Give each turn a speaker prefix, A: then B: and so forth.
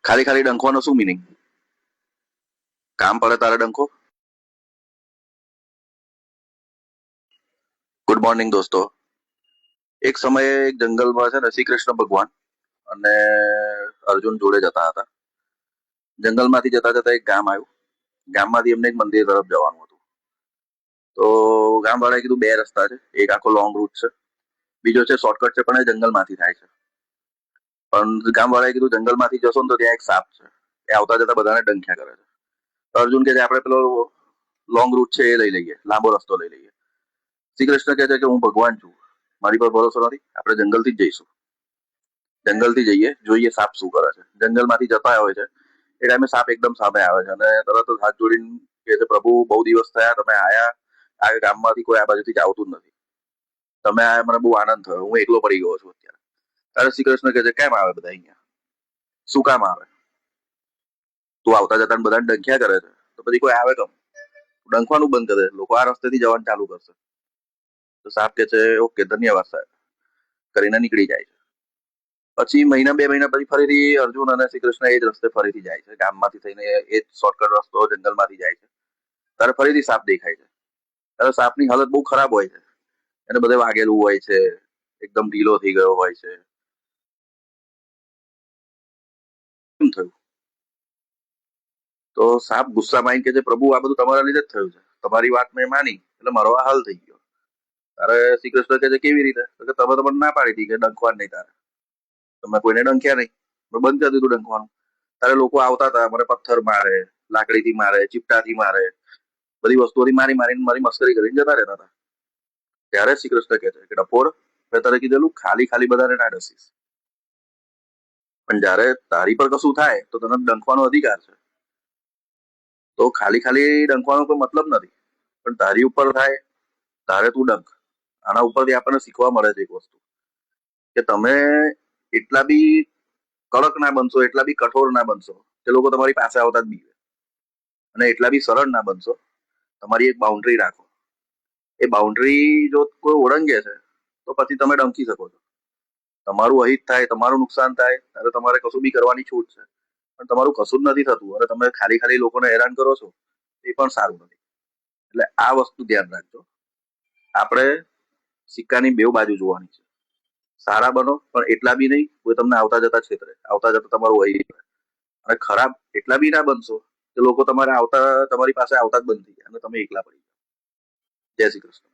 A: ખાલી ખાલી ડંખવાનો શું મિનિંગ? કામ પડે તારે ડંખો? ગુડ મોર્નિંગ દોસ્તો. એક સમયે એક જંગલમાં છે ને શ્રી કૃષ્ણ ભગવાન અને અર્જુન જોડે જતા હતા. જંગલમાંથી જતા જતા એક ગામ આવ્યું. ગામમાંથી એમને એક મંદિર તરફ જવાનું હતું. તો ગામવાળાએ કીધું બે રસ્તા છે, એક આખો લોંગ રૂટ છે, બીજો છે શોર્ટકટ છે પણ એ જંગલમાંથી થાય છે. પણ ગામવાળાએ કીધું જંગલમાંથી જશો ને તો ત્યાં એક સાપ છે, એ આવતા જતા બધાને ડંખ્યા કરે છે. તો અર્જુન કે આપણે પેલો લોંગ રૂટ છે એ લઈ લઈએ, લાંબો રસ્તો લઈ લઈએ. શ્રી કૃષ્ણ કહે છે કે હું ભગવાન છું, મારી પર ભરોસો નથી, આપણે જંગલથી જ જઈશું. જંગલથી જઈએ, જોઈએ સાપ શું કરે છે. જંગલમાંથી જતા હોય છે એ ટાઈમે સાપ એકદમ સામે આવે છે અને તરત જ હાથ જોડીને કહે છે, પ્રભુ બહુ દિવસ થયા, તમે આયા, આ ગામમાંથી કોઈ આ બાજુથી આવતું જ નથી, તમે આયા મને બહુ આનંદ થયો, હું એકલો પડી ગયો છું અત્યારે. ત્યારે શ્રી કૃષ્ણ કહે છે, કેમ આવે બધા અહીંયા, શું કામ આવે? તું આવતા જતા બધાને ડંખ્યા કરે છે, તો પછી કોઈ આવે કેમ? ડંખવાનું બંધ કરે, લોકો આ રસ્તેથી જવાનું ચાલુ કરશે. તો સાપ કે છે ઓકે ધન્યવાદ સાહેબ કરીને નીકળી જાય છે. પછી મહિના બે મહિના પછી ફરીથી અર્જુન અને શ્રી કૃષ્ણ એ જ રસ્તે ફરીથી જાય છે, ગામમાંથી થઈને એ જ શોર્ટકટ રસ્તો જંગલમાંથી જાય છે. ત્યારે ફરીથી સાપ દેખાય છે. ત્યારે સાપની હાલત બહુ ખરાબ હોય છે, એને બધે વાગેલું હોય છે, એકદમ ઢીલો થઈ ગયો હોય છે. કેમ થયું? તો સાપ ગુસ્સામાં આવીને કે છે, પ્રભુ આ બધું તમારા લીધે જ થયું છે, તમારી વાત મેં માની એટલે મારો આ હાલ થઈ ગયો. તારે શ્રી કૃષ્ણ કહે છે કેવી રીતે? તો કે તમે તો મને ના પાડી હતી કે ડંખવાનું નહીં, તારે તમે કોઈને ડંખ્યા નહીં, બંધ કરી દીધું ડંખવાનું. તારે લોકો આવતા હતા, મને પથ્થર મારે, લાકડીથી મારે, ચીપટાથી મારે, બધી વસ્તુઓથી મારી મારીને મારી મસ્કરી કરીને જતા રહેતા હતા. ત્યારે શ્રી કૃષ્ણ કહે છે કે ડફોડ, મેં તારે કીધેલું ખાલી ખાલી બધાને ના ડસીશ, પણ જયારે તારી પર કશું થાય તો તને ડંખવાનો અધિકાર છે. તો ખાલી ખાલી ડંખવાનો કોઈ મતલબ નથી, પણ તારી ઉપર થાય તારે તું ડંખ. આના ઉપરથી આપણને શીખવા મળે છે એક વસ્તુ, કે તમે એટલા બી કડક ના બનશો, એટલા બી કઠોર ના બનશો કે લોકો તમારી પાસે આવતા જ બીવે, અને એટલા બી સરળ ના બનશો. તમારી એક બાઉન્ડ્રી રાખો. એ બાઉન્ડ્રી જો કોઈ ઓળંગે છે તો પછી તમે ડંકી શકો છો. તમારું અહિત થાય, તમારું નુકસાન થાય ત્યારે તમારે કશું બી કરવાની છૂટ છે, પણ તમારું કશું જ નથી થતું અને તમે ખાલી ખાલી લોકોને હેરાન કરો છો, એ પણ સારું નથી. એટલે આ વસ્તુ ધ્યાન રાખજો. આપણે સિક્કાની બેવ બાજુ જોવાની છે. સારા બનો પણ એટલા બી નહીં કોઈ તમને આવતા જતા છેતરે, આવતા જતા તમારું વહી. અને ખરાબ એટલા બી ના બનશો કે લોકો તમારે આવતા તમારી પાસે આવતા જ બંધ થઈ જાય અને તમે એકલા પડી જાઓ. જય શ્રી કૃષ્ણ.